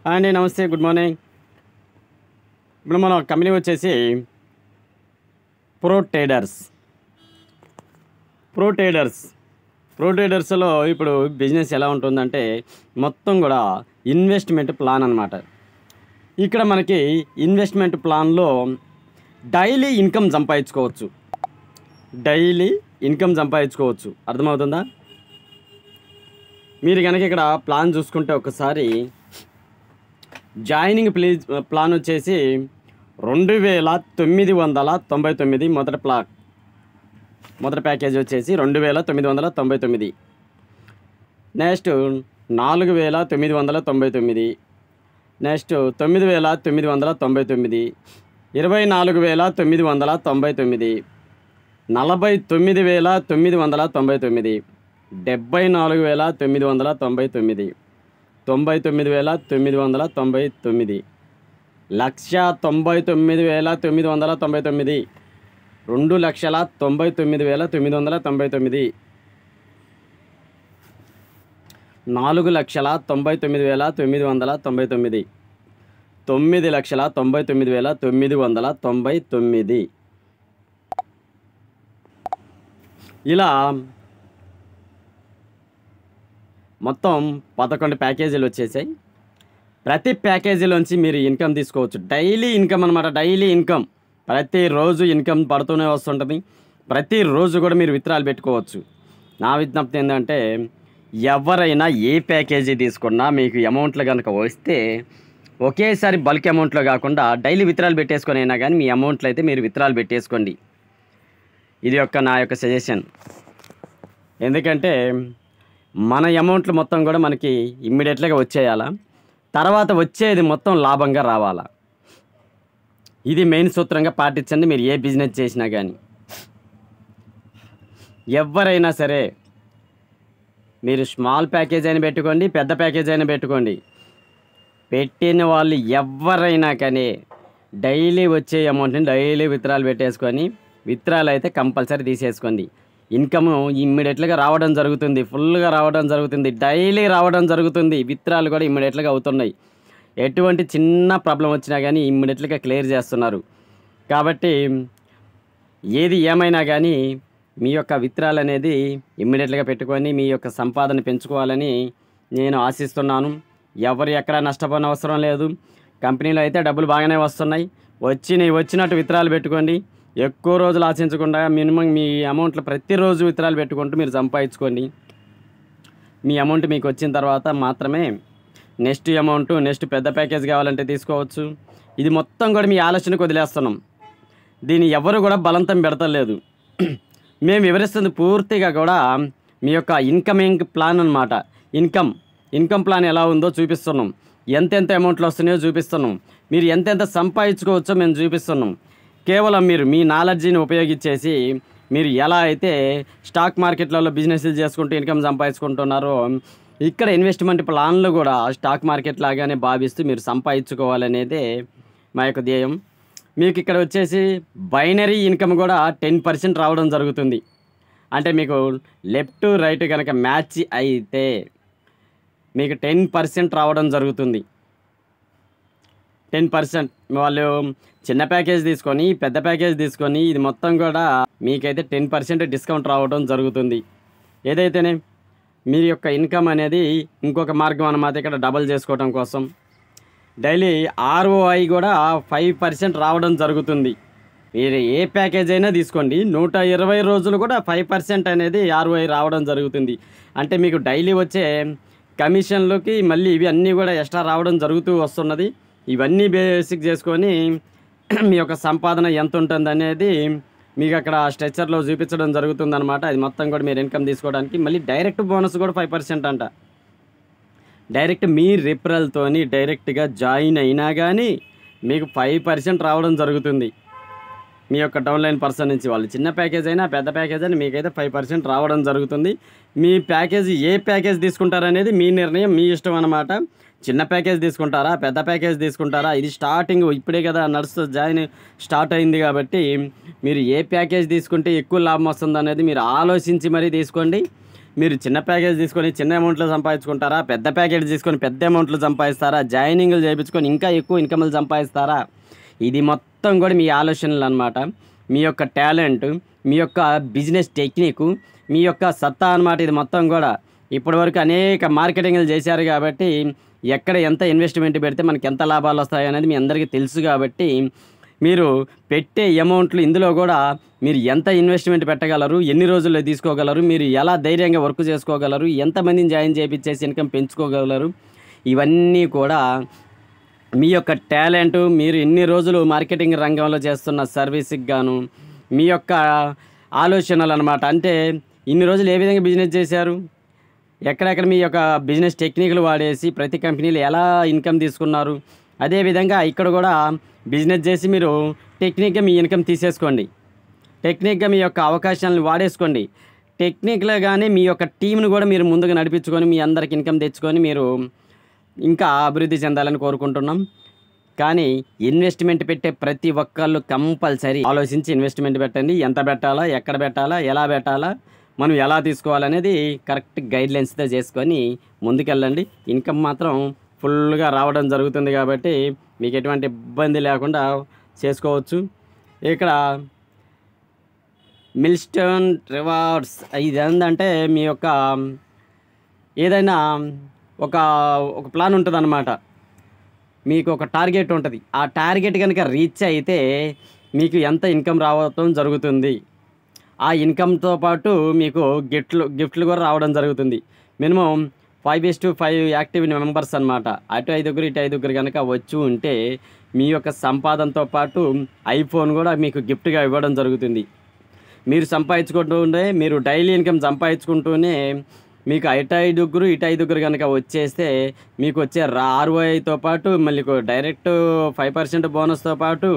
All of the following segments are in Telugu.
అండి నమస్తే, గుడ్ మార్నింగ్. ఇప్పుడు మన కంపెనీ వచ్చేసి ప్రో ట్రేడర్స్లో ఇప్పుడు బిజినెస్ ఎలా ఉంటుందంటే మొత్తం కూడా ఇన్వెస్ట్మెంట్ ప్లాన్ అనమాట. ఇక్కడ మనకి ఇన్వెస్ట్మెంట్ ప్లాన్లో డైలీ ఇన్కమ్ సంపాదించుకోవచ్చు. అర్థమవుతుందా? మీరు కనుక ఇక్కడ ప్లాన్ చూసుకుంటే ఒకసారి జాయినింగ్ ప్లాన్ వచ్చేసి 2999 మొదటి ప్యాకేజ్ వచ్చేసి 2999. Next 4999, next 9999, 24999, 49999, 74999, 99999, 1,99,999, 2,99,999, 4,99,999, 9,99,999. ఇలా మొత్తం 11 ప్యాకేజీలు వచ్చేసాయి. ప్రతి ప్యాకేజీలోంచి మీరు ఇన్కమ్ తీసుకోవచ్చు. డైలీ ఇన్కమ్ అనమాట. డైలీ ఇన్కమ్ ప్రతిరోజు ఇన్కమ్ పడుతూనే వస్తుంటుంది. ప్రతిరోజు కూడా మీరు విత్డ్రాలు పెట్టుకోవచ్చు. నా విజ్ఞప్తి ఏంటంటే ఎవరైనా ఏ ప్యాకేజీ తీసుకున్నా మీకు అమౌంట్లు కనుక వస్తే ఒకేసారి బల్క్ అమౌంట్లో కాకుండా డైలీ విత్డ్రాలు పెట్టేసుకొని అయినా కానీ మీ అమౌంట్లు అయితే మీరు విత్డ్రాలు పెట్టేసుకోండి. ఇది నా యొక్క సజెషన్. ఎందుకంటే మన అమౌంట్లు మొత్తం కూడా మనకి ఇమ్మీడియట్గా వచ్చేయాలా, తర్వాత వచ్చేది మొత్తం లాభంగా రావాలా. ఇది మెయిన్ సూత్రంగా పాటించండి మీరు ఏ బిజినెస్ చేసినా కానీ. ఎవరైనా సరే మీరు స్మాల్ ప్యాకేజ్ అయినా పెట్టుకోండి, పెద్ద ప్యాకేజ్ అయినా పెట్టుకోండి, పెట్టిన వాళ్ళు ఎవరైనా కానీ డైలీ వచ్చే అమౌంట్ని డైలీ విత్డ్రాలు పెట్టేసుకొని విత్డ్రాలు అయితే కంపల్సరీ తీసేసుకోండి. ఇన్కమ్ ఇమ్మీడియట్గా రావడం జరుగుతుంది, ఫుల్గా రావడం జరుగుతుంది, డైలీ రావడం జరుగుతుంది. విత్డ్రాలు కూడా ఇమ్మీడియట్గా అవుతున్నాయి. ఎటువంటి చిన్న ప్రాబ్లం వచ్చినా కానీ ఇమ్మీడియట్గా క్లియర్ చేస్తున్నారు. కాబట్టి ఏది ఏమైనా కానీ మీ యొక్క విత్డ్రాలు అనేది ఇమ్మీడియట్గా పెట్టుకొని మీ యొక్క సంపాదన పెంచుకోవాలని నేను ఆశిస్తున్నాను. ఎవరు ఎక్కడ నష్టపోయిన అవసరం లేదు. కంపెనీలో అయితే డబ్బులు బాగానే వస్తున్నాయి. వచ్చినట్టు విత్డ్రాలు పెట్టుకోండి. ఎక్కువ రోజులు ఆశించకుండా మినిమం మీ అమౌంట్లో ప్రతిరోజు విత్డ్రాలు పెట్టుకుంటూ మీరు సంపాదించుకోండి. మీ అమౌంట్ మీకు వచ్చిన తర్వాత మాత్రమే నెక్స్ట్ పెద్ద ప్యాకేజ్ కావాలంటే తీసుకోవచ్చు. ఇది మొత్తం కూడా మీ ఆలోచనకు వదిలేస్తున్నాం. దీన్ని ఎవరు కూడా బలవంతం పెడతలేదు. మేము వివరిస్తుంది పూర్తిగా కూడా మీ యొక్క ఇన్కమింగ్ ప్లాన్ అనమాట. ఇన్కమ్ ప్లాన్ ఎలా ఉందో చూపిస్తున్నాం. ఎంతెంత అమౌంట్లు వస్తున్నాయో చూపిస్తున్నాం. మీరు ఎంతెంత సంపాదించుకోవచ్చో మేము చూపిస్తున్నాం. కేవలం మీరు మీ నాలెడ్జీని ఉపయోగించేసి మీరు ఎలా అయితే స్టాక్ మార్కెట్లలో బిజినెస్లు చేసుకుంటూ ఇన్కమ్ సంపాదించుకుంటున్నారో ఇక్కడ ఇన్వెస్ట్మెంట్ ప్లాన్లు కూడా స్టాక్ మార్కెట్ లాగానే భావిస్తూ మీరు సంపాదించుకోవాలనేదే మా యొక్క ధ్యేయం. మీకు ఇక్కడ వచ్చేసి బైనరీ ఇన్కమ్ కూడా 10% రావడం జరుగుతుంది. అంటే మీకు లెఫ్ట్ రైట్ కనుక మ్యాచ్ అయితే మీకు 10% రావడం జరుగుతుంది. 10% వాళ్ళు చిన్న ప్యాకేజ్ తీసుకొని పెద్ద ప్యాకేజ్ తీసుకొని ఇది మొత్తం కూడా మీకైతే 10% డిస్కౌంట్ రావడం జరుగుతుంది. ఏదైతేనే మీ యొక్క ఇన్కమ్ అనేది ఇంకొక మార్గం అన్నమాట. ఇక్కడ డబల్ చేసుకోవడం కోసం డైలీ ROI కూడా 5% రావడం జరుగుతుంది. మీరు ఏ ప్యాకేజ్ అయినా తీసుకోండి 120 రోజులు కూడా 5% అనేది ROI రావడం జరుగుతుంది. అంటే మీకు డైలీ వచ్చే కమిషన్లోకి మళ్ళీ ఇవి అన్నీ కూడా ఎక్స్ట్రా రావడం జరుగుతూ వస్తున్నది. ఇవన్నీ బేసిక్ చేసుకొని మీ యొక్క సంపాదన ఎంత ఉంటుంది అనేది మీకు అక్కడ స్ట్రక్చర్లో చూపించడం జరుగుతుందన్నమాట. అది మొత్తం కూడా మీరు ఇన్కమ్ తీసుకోవడానికి మళ్ళీ డైరెక్ట్ బోనస్ కూడా 5% అంట. డైరెక్ట్ మీ రిఫరల్తోని డైరెక్ట్గా జాయిన్ అయినా కానీ మీకు 5% రావడం జరుగుతుంది. మీ యొక్క డౌన్లైన్ పర్సన్ నుంచి వాళ్ళు చిన్న ప్యాకేజ్ అయినా పెద్ద ప్యాకేజ్ అయినా మీకైతే 5% రావడం జరుగుతుంది. మీ ప్యాకేజ్ ఏ ప్యాకేజ్ తీసుకుంటారనేది మీ నిర్ణయం, మీ ఇష్టం అన్నమాట. చిన్న ప్యాకేజ్ తీసుకుంటారా, పెద్ద ప్యాకేజ్ తీసుకుంటారా, ఇది స్టార్టింగ్ ఇప్పుడే కదా స్టార్ట్ అయింది కాబట్టి మీరు ఏ ప్యాకేజ్ తీసుకుంటే ఎక్కువ లాభం వస్తుంది అనేది మీరు ఆలోచించి మరీ తీసుకోండి. మీరు చిన్న ప్యాకేజ్ తీసుకొని చిన్న అమౌంట్లో సంపాదించుకుంటారా, పెద్ద ప్యాకేజ్ తీసుకొని పెద్ద అమౌంట్లో సంపాదిస్తారా, జాయినింగ్లు చేయించుకొని ఇంకా ఎక్కువ ఇన్కమ్లు సంపాదిస్తారా? ఇది మొత్తం కూడా మీ ఆలోచనలు అనమాట. మీ యొక్క టాలెంట్, మీ యొక్క బిజినెస్ టెక్నిక్, మీ యొక్క సత్తా అనమాట. ఇది మొత్తం కూడా ఇప్పటివరకు అనేక మార్కెటింగ్లు చేశారు కాబట్టి ఎక్కడ ఎంత ఇన్వెస్ట్మెంట్ పెడితే మనకి ఎంత లాభాలు వస్తాయి అనేది మీ అందరికీ తెలుసు. కాబట్టి మీరు పెట్టే అమౌంట్లు ఇందులో కూడా మీరు ఎంత ఇన్వెస్ట్మెంట్ పెట్టగలరు, ఎన్ని రోజుల్లో తీసుకోగలరు, మీరు ఎలా ధైర్యంగా వర్క్ చేసుకోగలరు, ఎంతమందిని జాయిన్ చేయించేసి ఇన్కమ్ పెంచుకోగలరు, ఇవన్నీ కూడా మీ యొక్క టాలెంటు, మీరు ఎన్ని రోజులు మార్కెటింగ్ రంగంలో చేస్తున్న సర్వీస్కి గాను మీ యొక్క ఆలోచనలు అనమాట. అంటే ఇన్ని రోజులు ఏ విధంగా బిజినెస్ చేశారు, ఎక్కడెక్కడ మీ యొక్క బిజినెస్ టెక్నిక్లు వాడేసి ప్రతి కంపెనీలు ఎలా ఇన్కమ్ తీసుకున్నారు, అదేవిధంగా ఇక్కడ కూడా బిజినెస్ చేసి మీరు టెక్నిక్గా మీ ఇన్కమ్ తీసేసుకోండి. టెక్నిక్గా మీ యొక్క అవకాశాలను వాడేసుకోండి. టెక్నిక్లో కానీ మీ యొక్క టీంను కూడా మీరు ముందుగా నడిపించుకొని మీ అందరికి ఇన్కమ్ తెచ్చుకొని మీరు ఇంకా అభివృద్ధి చెందాలని కోరుకుంటున్నాం. కానీ ఇన్వెస్ట్మెంట్ పెట్టే ప్రతి ఒక్కళ్ళు కంపల్సరీ ఆలోచించి ఇన్వెస్ట్మెంట్ పెట్టండి. ఎంత పెట్టాలా, ఎక్కడ పెట్టాలా, ఎలా పెట్టాలా, మనం ఎలా తీసుకోవాలనేది కరెక్ట్ గైడ్లైన్స్తో చేసుకొని ముందుకెళ్ళండి. ఇన్కమ్ మాత్రం ఫుల్గా రావడం జరుగుతుంది కాబట్టి మీకు ఎటువంటి ఇబ్బంది లేకుండా చేసుకోవచ్చు. ఇక్కడ మిల్స్టోన్ రివార్డ్స్ ఇది ఏంటంటే మీ యొక్క ఏదైనా ఒక ప్లాన్ ఉంటుంది అన్నమాట. మీకు ఒక టార్గెట్ ఉంటుంది. ఆ టార్గెట్ కనుక రీచ్ అయితే మీకు ఎంత ఇన్కమ్ రావడం జరుగుతుంది. ఆ ఇన్కమ్తో పాటు మీకు గిఫ్ట్లు కూడా రావడం జరుగుతుంది. మినిమం 5:5 యాక్టివ్ మెంబర్స్ అనమాట. అటు 5 ఇటు 5 కనుక వచ్చి ఉంటే మీ యొక్క సంపాదనతో పాటు ఐఫోన్ కూడా మీకు గిఫ్ట్గా ఇవ్వడం జరుగుతుంది. మీరు సంపాదించుకుంటూ ఉంటే మీరు డైలీ ఇన్కమ్ సంపాదించుకుంటూనే మీకు ఇటు 5 కనుక వచ్చేస్తే మీకు వచ్చే ROIతో పాటు మళ్ళీ డైరెక్ట్ 5% బోనస్తో పాటు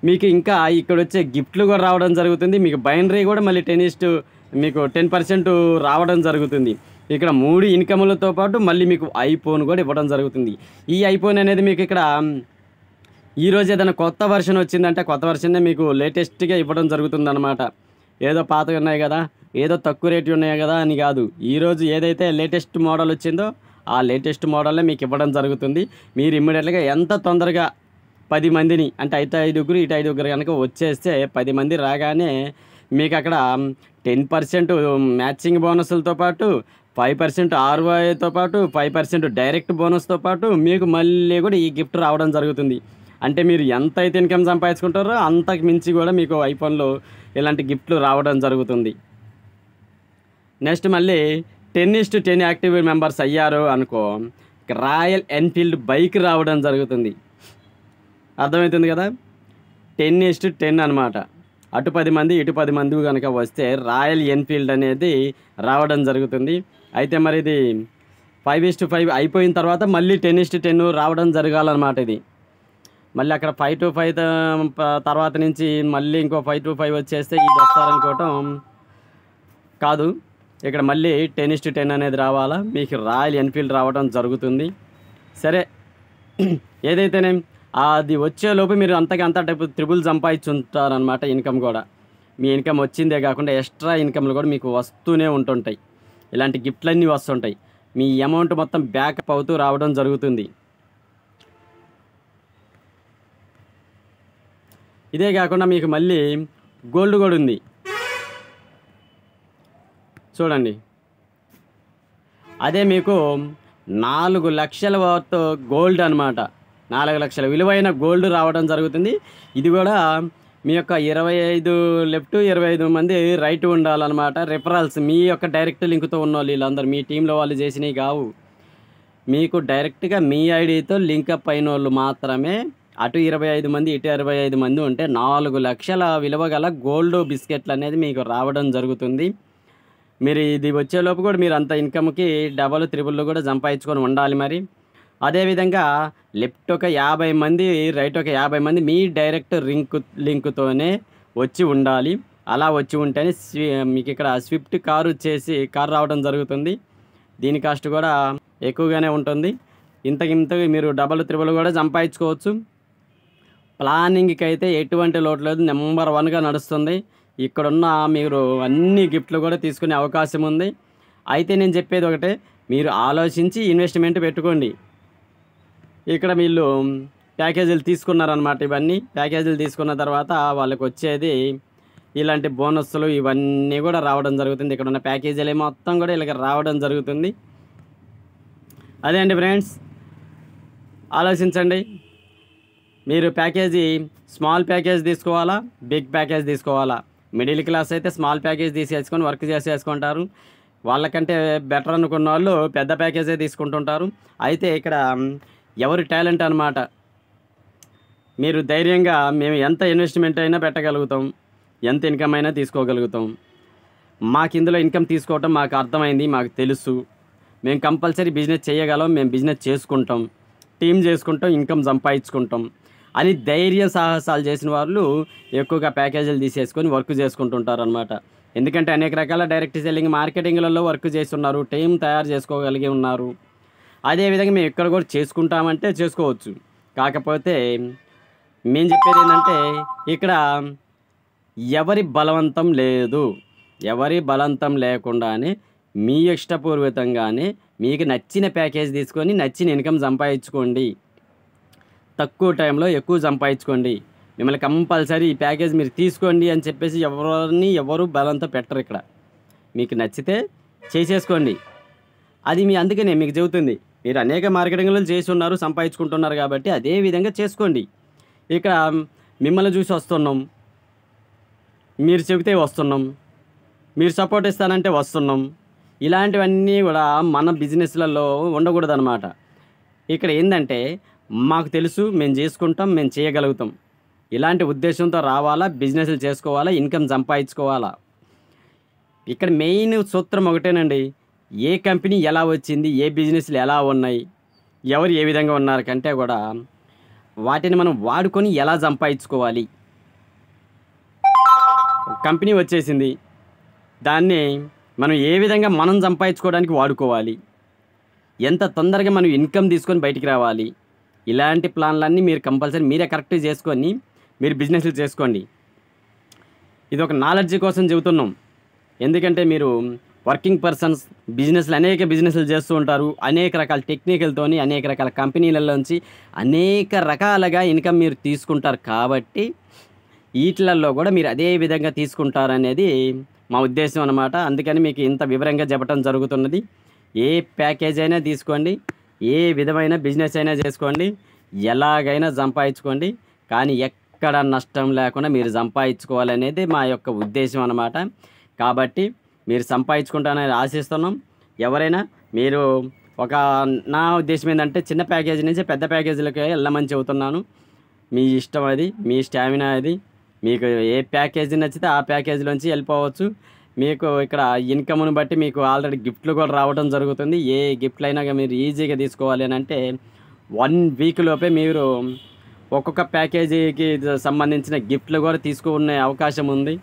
మీకు ఇంకా ఇక్కడ వచ్చే గిఫ్ట్లు కూడా రావడం జరుగుతుంది. మీకు బైనరీ కూడా మళ్ళీ మీకు 10% రావడం జరుగుతుంది. ఇక్కడ 3 ఇన్కమ్లతో పాటు మళ్ళీ మీకు ఐఫోన్ కూడా ఇవ్వడం జరుగుతుంది. ఈ ఐఫోన్ అనేది మీకు ఇక్కడ ఈరోజు ఏదైనా కొత్త వర్షన్ వచ్చిందంటే కొత్త వర్షన్నే మీకు లేటెస్ట్గా ఇవ్వడం జరుగుతుంది అనమాట. ఏదో పాతగా ఉన్నాయి కదా, ఏదో తక్కువ రేటు ఉన్నాయి కదా అని కాదు. ఈరోజు ఏదైతే లేటెస్ట్ మోడల్ వచ్చిందో ఆ లేటెస్ట్ మోడల్నే మీకు ఇవ్వడం జరుగుతుంది. మీరు ఇమ్మీడియట్గా ఎంత తొందరగా 10 మందిని అంటే ఇటు 5 కనుక వచ్చేస్తే 10 మంది రాగానే మీకు అక్కడ 10% మ్యాచింగ్ బోనస్లతో పాటు 5% ROIతో పాటు 5% డైరెక్ట్ బోనస్తో పాటు మీకు మళ్ళీ కూడా ఈ గిఫ్ట్ రావడం జరుగుతుంది. అంటే మీరు ఎంత అయితే ఇన్కమ్ సంపాదించుకుంటారో అంతకు మించి కూడా మీకు ఐఫోన్లో ఇలాంటి గిఫ్ట్లు రావడం జరుగుతుంది. నెక్స్ట్ మళ్ళీ 10:10 యాక్టివ్ మెంబర్స్ అయ్యారు అనుకో, రాయల్ ఎన్ఫీల్డ్ బైక్ రావడం జరుగుతుంది. అర్థమవుతుంది కదా, 10:10 అనమాట. అటు 10 మంది ఇటు 10 మంది కనుక వస్తే రాయల్ ఎన్ఫీల్డ్ అనేది రావడం జరుగుతుంది. అయితే మరి ఇది 5:5 అయిపోయిన తర్వాత మళ్ళీ 10:10 రావడం జరగాలన్నమాట. ఇది మళ్ళీ అక్కడ 5:5 తర్వాత నుంచి మళ్ళీ ఇంకో 5:5 వచ్చేస్తే ఇది వస్తారనుకోవటం కాదు. ఇక్కడ మళ్ళీ 10:10 అనేది రావాలా, మీకు రాయల్ ఎన్ఫీల్డ్ రావడం జరుగుతుంది. సరే, ఏదైతేనే అది వచ్చేలోపు మీరు అంతకంత ట్రిపుల్ సంపాదించుంటారనమాట. ఇన్కమ్ కూడా మీ ఇన్కమ్ వచ్చిందే కాకుండా ఎక్స్ట్రా ఇన్కమ్లు కూడా మీకు వస్తూనే ఉంటుంటాయి. ఇలాంటి గిఫ్ట్లన్నీ వస్తుంటాయి. మీ అమౌంట్ మొత్తం బ్యాకప్ అవుతూ రావడం జరుగుతుంది. ఇదే కాకుండా మీకు మళ్ళీ గోల్డ్ కూడా ఉంది చూడండి. అదే మీకు 4 లక్షల వర్త్ గోల్డ్ అనమాట. 4 లక్షల విలువైన గోల్డ్ రావడం జరుగుతుంది. ఇది కూడా మీ యొక్క 25 లెఫ్ట్ 25 మంది రైట్ ఉండాలన్నమాట. రిఫరల్స్ మీ యొక్క డైరెక్ట్ లింక్తో ఉన్న వీళ్ళందరూ మీ టీంలో వాళ్ళు చేసినవి కావు. మీకు డైరెక్ట్గా మీ ఐడితో లింకప్ అయిన వాళ్ళు మాత్రమే. అటు 25 మంది ఇటు 25 మంది ఉంటే 4 లక్షల విలువ గల గోల్డ్ బిస్కెట్లు అనేది మీకు రావడం జరుగుతుంది. మీరు ఇది వచ్చేలోపు కూడా మీరు అంత ఇన్కమ్కి డబల్ త్రిబుల్ కూడా సంపాదించుకొని ఉండాలి. మరి అదేవిధంగా లెఫ్ట్ ఒక 50 మంది రైట్ ఒక 50 మంది మీ డైరెక్ట్ లింక్తోనే వచ్చి ఉండాలి. అలా వచ్చి ఉంటేనే మీకు ఇక్కడ స్విఫ్ట్ కారు రావడం జరుగుతుంది. దీని కాస్ట్ కూడా ఎక్కువగానే ఉంటుంది. ఇంతకు మీరు డబల్ త్రిబుల్ కూడా సంపాదించుకోవచ్చు. ప్లానింగ్కి అయితే ఎటువంటి లోటు లేదు, నెంబర్ 1గా నడుస్తుంది. ఇక్కడున్న మీరు అన్ని గిఫ్ట్లు కూడా తీసుకునే అవకాశం ఉంది. అయితే నేను చెప్పేది ఒకటే, మీరు ఆలోచించి ఇన్వెస్ట్మెంట్ పెట్టుకోండి. ఇక్కడ వీళ్ళు ప్యాకేజీలు తీసుకున్నారనమాట. ఇవన్నీ ప్యాకేజీలు తీసుకున్న తర్వాత వాళ్ళకి వచ్చేది ఇలాంటి బోనస్సులు ఇవన్నీ కూడా రావడం జరుగుతుంది. ఇక్కడ ఉన్న ప్యాకేజీలు మొత్తం కూడా వీళ్ళకి రావడం జరుగుతుంది. అదే అండి ఫ్రెండ్స్, ఆలోచించండి. మీరు ప్యాకేజీ స్మాల్ ప్యాకేజ్ తీసుకోవాలా, బిగ్ ప్యాకేజ్ తీసుకోవాలా? మిడిల్ క్లాస్ అయితే స్మాల్ ప్యాకేజ్ తీసేసుకొని వర్క్ చేసేసుకుంటారు. వాళ్ళకంటే బెటర్ అనుకున్న వాళ్ళు పెద్ద ప్యాకేజే తీసుకుంటుంటారు. అయితే ఇక్కడ ఎవరి టాలెంట్ అనమాట. మీరు ధైర్యంగా మేము ఎంత ఇన్వెస్ట్మెంట్ అయినా పెట్టగలుగుతాం, ఎంత ఇన్కమ్ అయినా తీసుకోగలుగుతాం. మాకు ఇందులో ఇన్కమ్ తీసుకోవటం మాకు అర్థమైంది, మాకు తెలుసు. మేము కంపల్సరీ బిజినెస్ చేయగలం, మేము బిజినెస్ చేసుకుంటాం, టీమ్ చేసుకుంటాం, ఇన్కమ్ సంపాదించుకుంటాం అని ధైర్య సాహసాలు చేసిన వాళ్ళు ఎక్కువగా ప్యాకేజీలు తీసేసుకొని వర్క్ చేసుకుంటుంటారు అనమాట. ఎందుకంటే అనేక రకాల డైరెక్ట్ సెల్లింగ్ మార్కెటింగ్లలో వర్క్ చేస్తున్నారు, టీం తయారు చేసుకోగలిగి ఉన్నారు. అదేవిధంగా మేము ఇక్కడ కూడా చేసుకుంటామంటే చేసుకోవచ్చు. కాకపోతే మేము చెప్పేది ఏంటంటే ఇక్కడ ఎవరి బలవంతం లేదు. ఎవరి బలవంతం లేకుండానే మీ ఇష్టపూర్వకంగానే మీకు నచ్చిన ప్యాకేజ్ తీసుకొని నచ్చిన ఇన్కమ్ సంపాదించుకోండి. తక్కువ టైంలో ఎక్కువ సంపాదించుకోండి. మిమ్మల్ని కంపల్సరీ ఈ ప్యాకేజ్ మీరు తీసుకోండి అని చెప్పేసి ఎవరు బలంతో పెట్టరు. ఇక్కడ మీకు నచ్చితే చేసేసుకోండి. అది అందుకనే మీకు చెబుతుంది. మీరు అనేక మార్కెటింగ్లు చేసి ఉన్నారు, సంపాదించుకుంటున్నారు కాబట్టి అదే విధంగా చేసుకోండి. ఇక్కడ మిమ్మల్ని చూసి వస్తున్నాం, మీరు చెబితే వస్తున్నాం, మీరు సపోర్ట్ ఇస్తానంటే వస్తున్నాం. ఇలాంటివన్నీ కూడా మన బిజినెస్లలో ఉండకూడదు అనమాట. ఇక్కడ ఏంటంటే మాకు తెలుసు, మేము చేసుకుంటాం, మేము చేయగలుగుతాం. ఇలాంటి ఉద్దేశంతో రావాలా, బిజినెస్లు చేసుకోవాలా, ఇన్కమ్ సంపాదించుకోవాలా. ఇక్కడ మెయిన్ సూత్రం ఒకటేనండి. ఏ కంపెనీ ఎలా వచ్చింది, ఏ బిజినెస్లు ఎలా ఉన్నాయి, ఎవరు ఏ విధంగా ఉన్నారు కంటే కూడా వాటిని మనం వాడుకొని ఎలా సంపాదించుకోవాలి. కంపెనీ వచ్చేసింది, దాన్ని మనం ఏ విధంగా మనం సంపాదించుకోవడానికి వాడుకోవాలి, ఎంత తొందరగా మనం ఇన్కమ్ తీసుకొని బయటికి రావాలి. ఇలాంటి ప్లాన్లన్నీ మీరు కంపల్సరీ మీరే కరెక్ట్ చేసుకొని మీరు బిజినెస్లు చేసుకోండి. ఇది ఒక నాలెడ్జ్ కోసం చెబుతున్నాం. ఎందుకంటే మీరు వర్కింగ్ పర్సన్స్ అనేక బిజినెస్లు చేస్తూ ఉంటారు. అనేక రకాల టెక్నికల్తోని అనేక రకాల కంపెనీలలోంచి అనేక రకాలుగా ఇన్కమ్ మీరు తీసుకుంటారు. కాబట్టి వీటిలలో కూడా మీరు అదే విధంగా తీసుకుంటారనేది మా ఉద్దేశం అన్నమాట. అందుకని మీకు ఇంత వివరంగా చెప్పడం జరుగుతున్నది. ఏ ప్యాకేజ్ అయినా తీసుకోండి, ఏ విధమైన బిజినెస్ అయినా చేసుకోండి, ఎలాగైనా సంపాదించుకోండి. కానీ ఎక్కడ నష్టం లేకుండా మీరు సంపాదించుకోవాలనేది మా యొక్క ఉద్దేశం అన్నమాట. కాబట్టి మీరు సంపాదించుకుంటారని ఆశిస్తున్నాం. ఎవరైనా మీరు నా ఉద్దేశం ఏంటంటే చిన్న ప్యాకేజీ నుంచి పెద్ద ప్యాకేజీలకి వెళ్ళమని చెబుతున్నాను. మీ ఇష్టం, అది మీ స్టామినా. అది మీకు ఏ ప్యాకేజీ నచ్చితే ఆ ప్యాకేజీలోంచి వెళ్ళిపోవచ్చు. మీకు ఇక్కడ ఇన్కమ్ను బట్టి మీకు ఆల్రెడీ గిఫ్ట్లు కూడా రావడం జరుగుతుంది. ఏ గిఫ్ట్లు అయినా మీరు ఈజీగా తీసుకోవాలి అని అంటే 1 వీక్ లోపే మీరు ఒక్కొక్క ప్యాకేజీకి సంబంధించిన గిఫ్ట్లు కూడా తీసుకునే అవకాశం ఉంది.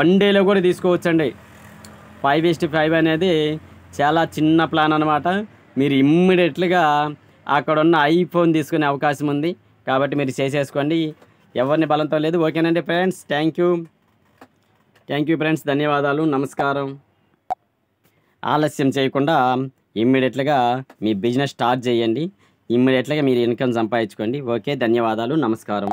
1 డేలో కూడా తీసుకోవచ్చండి. 5:5 అనేది చాలా చిన్న ప్లాన్ అనమాట. మీరు ఇమ్మీడియట్గా అక్కడున్న ఐఫోన్ తీసుకునే అవకాశం ఉంది. కాబట్టి మీరు చేసేసుకోండి, ఎవరిని బలంతో లేదు. ఓకేనండి ఫ్రెండ్స్, థ్యాంక్ యూ ఫ్రెండ్స్, ధన్యవాదాలు, నమస్కారం. ఆలస్యం చేయకుండా ఇమ్మీడియట్గా మీ బిజినెస్ స్టార్ట్ చేయండి. ఇమ్మీడియట్గా మీరు ఇన్కమ్ సంపాదించుకోండి. ఓకే, ధన్యవాదాలు, నమస్కారం.